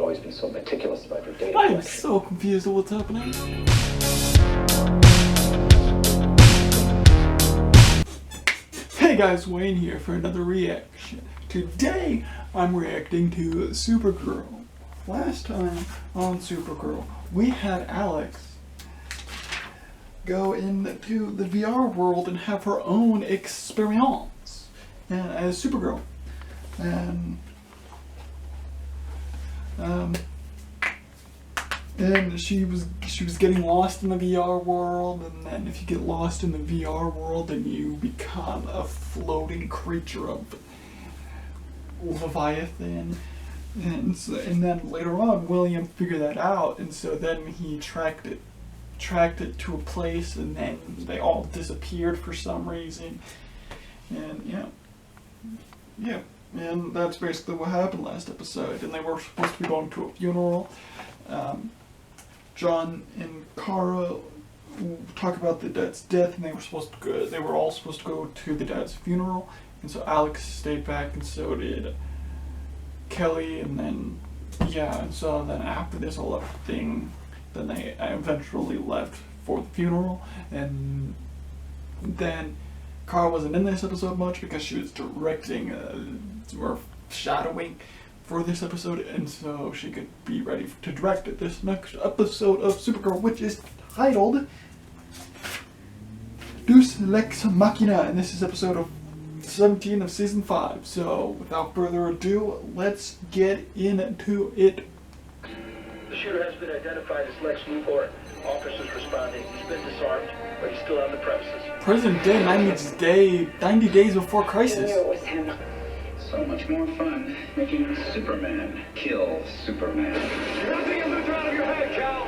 always been so meticulous about your data I'm collection. so confused at what's happening. Hey guys, Wayne here for another reaction. Today, I'm reacting to Supergirl. Last time on Supergirl, we had Alex go into the VR world and have her own experience as Supergirl. And she was getting lost in the VR world, and then if you get lost in the VR world, then you become a floating creature of Leviathan. And then later on, William figured that out, and so then he tracked it to a place, and then they all disappeared for some reason. And yeah, and that's basically what happened last episode. And they were supposed to be going to a funeral. John and Kara talk about the dad's death, and they were all supposed to go to the dad's funeral, and so Alex stayed back, and so did Kelly, and then after this whole thing, then they eventually left for the funeral, and then Kara wasn't in this episode much because she was directing or shadowing for this episode, and so she could be ready to direct this next episode of Supergirl, which is titled Deus Lex Machina, and this is episode of 17 of season 5. So without further ado, let's get into it. The shooter has been identified as Lex Luthor. Officers responding. He's been disarmed, but he's still on the premises. Present day, 90 days before crisis. I knew it was him. So much more fun making Superman kill Superman. You're not getting Luthor out of your head, Cal!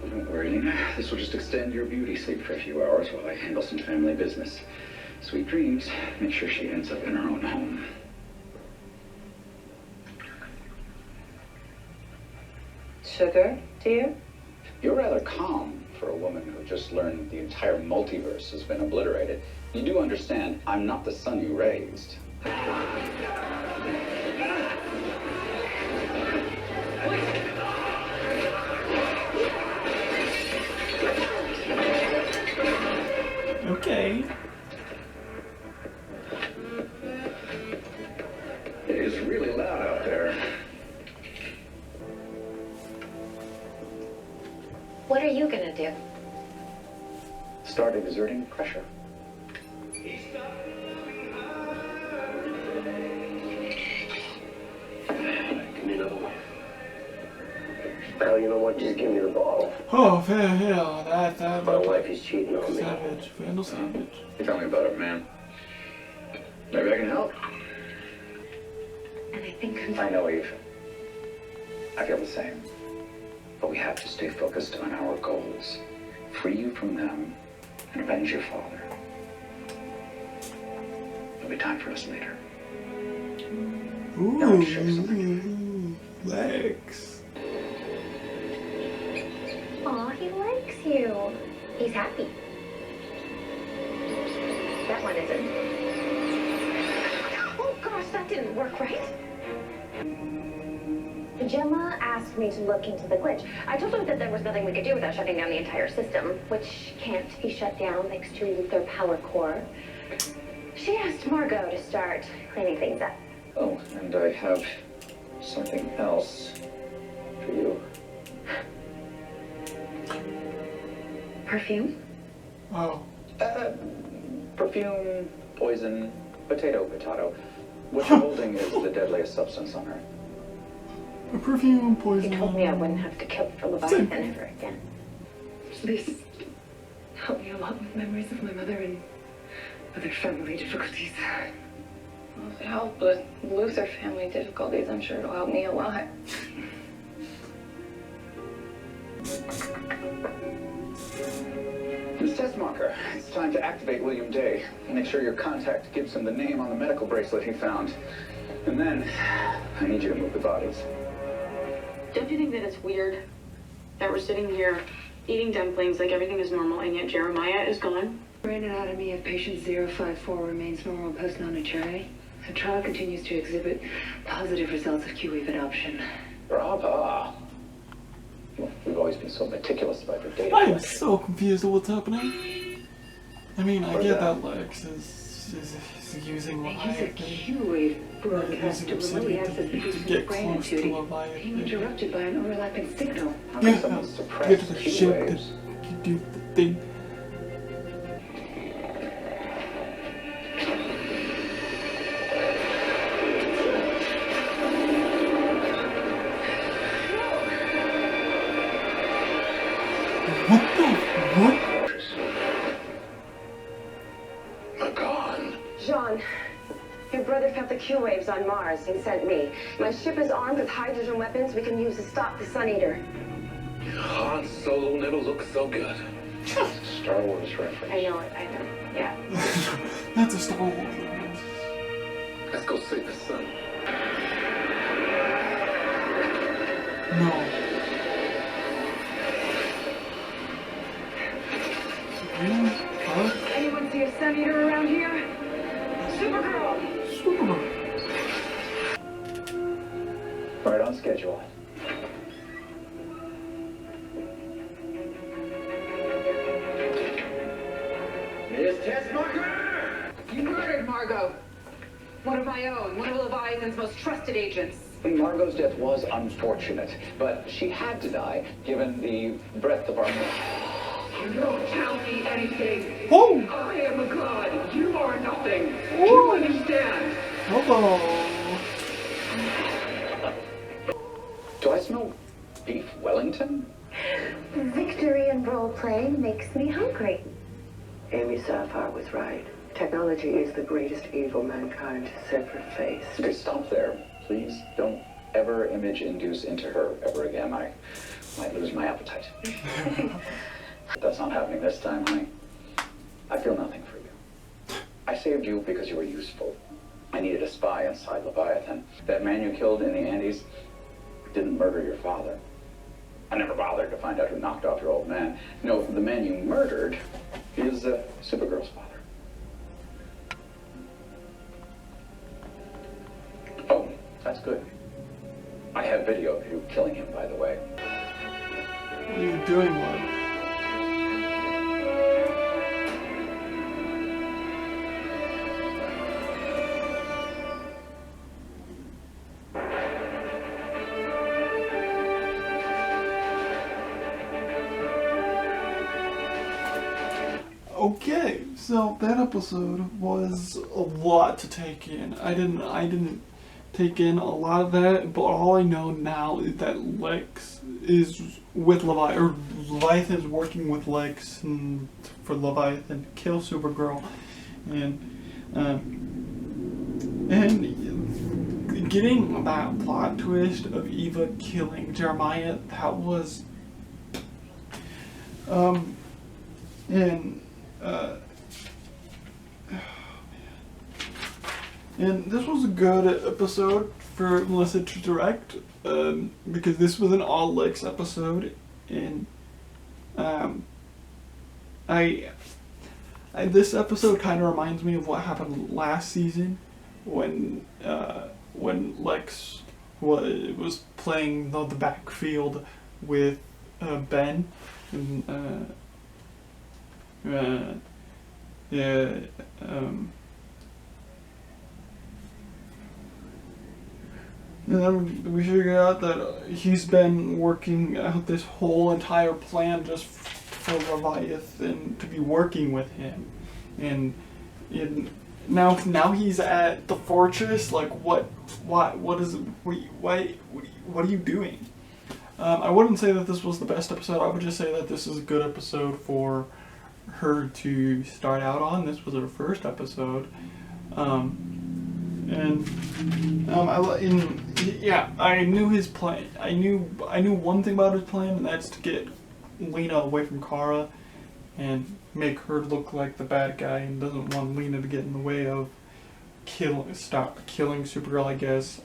Don't worry, Lena. This will just extend your beauty sleep for a few hours while I handle some family business. Sweet dreams. Make sure she ends up in her own home. Sugar, dear? You're rather calm for a woman who just learned the entire multiverse has been obliterated. You do understand, I'm not the son you raised. Okay. It is really loud out there. What are you gonna do? Start exerting pressure. Give me another one. Pal, you know what? Just give me the bottle. Oh, hell, that My wife is cheating on me. Savage, Vandal Savage. Tell me about it, man. Maybe I can help. And I think I know, Eve. I feel the same. But we have to stay focused on our goals. Free you from them and avenge your father. There'll be time for us later. Now I want to show you something. Lex. aw, he likes you. He's happy. That one isn't. Oh gosh, that didn't work right. Gemma asked me to look into the glitch. I told her that there was nothing we could do without shutting down the entire system, which can't be shut down thanks to Luthor Power Core. She asked Margot to start cleaning things up. Oh, and I have something else for you. Perfume? Oh. Perfume, poison, potato. What you're holding is the deadliest substance on Earth. A perfume, He poison. told me I wouldn't have to kill for Leviathan ever again. Please help me a lot with memories of my mother and other family difficulties. Well, if it helped with Luthor family difficulties, I'm sure it'll help me a lot. Ms. Testmarker, it's time to activate William Day. Make sure your contact gives him the name on the medical bracelet he found. And then, I need you to move the bodies. Don't you think that it's weird that we're sitting here eating dumplings like everything is normal, and yet Jeremiah is gone? Brain anatomy of patient 054 remains normal post non-H.R.A. The trial continues to exhibit positive results of Q-wave adoption. Brava. Well, we've always been so meticulous about your data I am collection. so confused at what's happening. I mean, I Where's get that? that Lex is using They use a Leviathan. Q-wave broadcast to remotely access the to Houston's get brain close to activity, being Leviathan. interrupted by an overlapping signal. How can Yeah, someone get suppress to the Q ship waves? to do the thing. What the? What? Magan. John, your brother felt the Q waves on Mars and sent me. My ship is armed with hydrogen weapons we can use to stop the Sun Eater. Han Solo never looked so good. Star Wars reference. I know it, I know. Yeah. That's a Star Wars reference. Let's go save the sun. No. Really? Huh? Anyone see a Sun Eater around here? Supergirl! Superman. Right on schedule. Miss Tessmacher! You murdered Margot. One of my own, one of Leviathan's most trusted agents. Margot's death was unfortunate, but she had to die, given the breadth of our mission. You don't tell me anything. Whoa! I am a god. You are nothing. Do you understand? Hello. Do I smell beef Wellington? Victory in role-playing makes me hungry. Amy Sapphire was right. Technology is the greatest evil mankind has ever faced. Okay, stop there. Please don't ever image-induce into her ever again. I might lose my appetite. But that's not happening this time, honey. I feel nothing for you. I saved you because you were useful. I needed a spy inside Leviathan. That man you killed in the Andes didn't murder your father. I never bothered to find out who knocked off your old man. No, the man you murdered is Supergirl's father. Oh, that's good. I have video of you killing him, by the way. What are you doing, love? Okay, so that episode was a lot to take in. I didn't take in a lot of that, but all I know now is that Lex is with Leviathan, or Leviathan is working with Lex for Leviathan to kill Supergirl, and getting that plot twist of Eva killing Jeremiah, that was and this was a good episode for Melissa to direct, because this was an all Lex episode, and this episode kind of reminds me of what happened last season when Lex was playing the backfield with Ben, and and then we figure out that he's been working out this whole entire plan just for Leviathan to be working with him, and now he's at the fortress. Like, what are you doing? I wouldn't say that this was the best episode. I would just say that this is a good episode for her to start out on. This was her first episode, I knew his plan. I knew one thing about his plan, and that's to get Lena away from Kara and make her look like the bad guy, and doesn't want Lena to get in the way of stop killing Supergirl, I guess.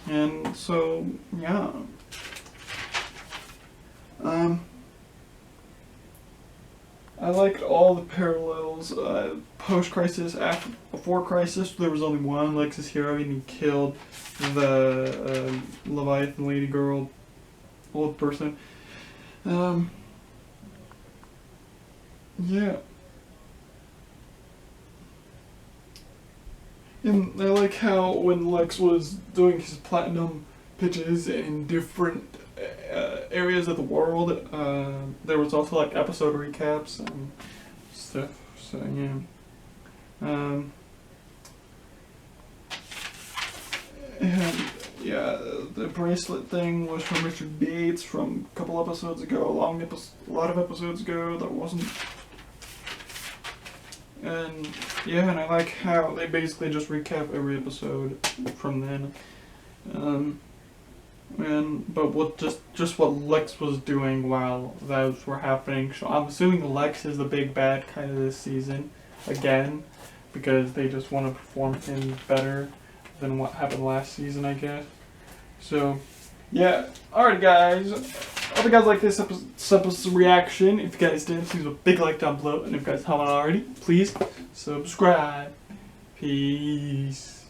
And so yeah. I liked all the parallels. post-crisis, before crisis, there was only one Lex's hero, and he killed the Leviathan lady girl, old person. Yeah. And I like how when Lex was doing his platinum pitches in different areas of the world, there was also like episode recaps and stuff. So yeah. And yeah, the bracelet thing was from Richard Bates from a couple episodes ago, a lot of episodes ago that wasn't. And yeah, and I like how they basically just recap every episode from then. But what just what Lex was doing while those were happening. So I'm assuming Lex is the big bad kind of this season again, because they just want to perform him better than what happened last season, I guess. So yeah, alright guys. I hope you guys like this episode's reaction. If you guys did, please leave a big like down below, and if you guys haven't already, please subscribe. Peace.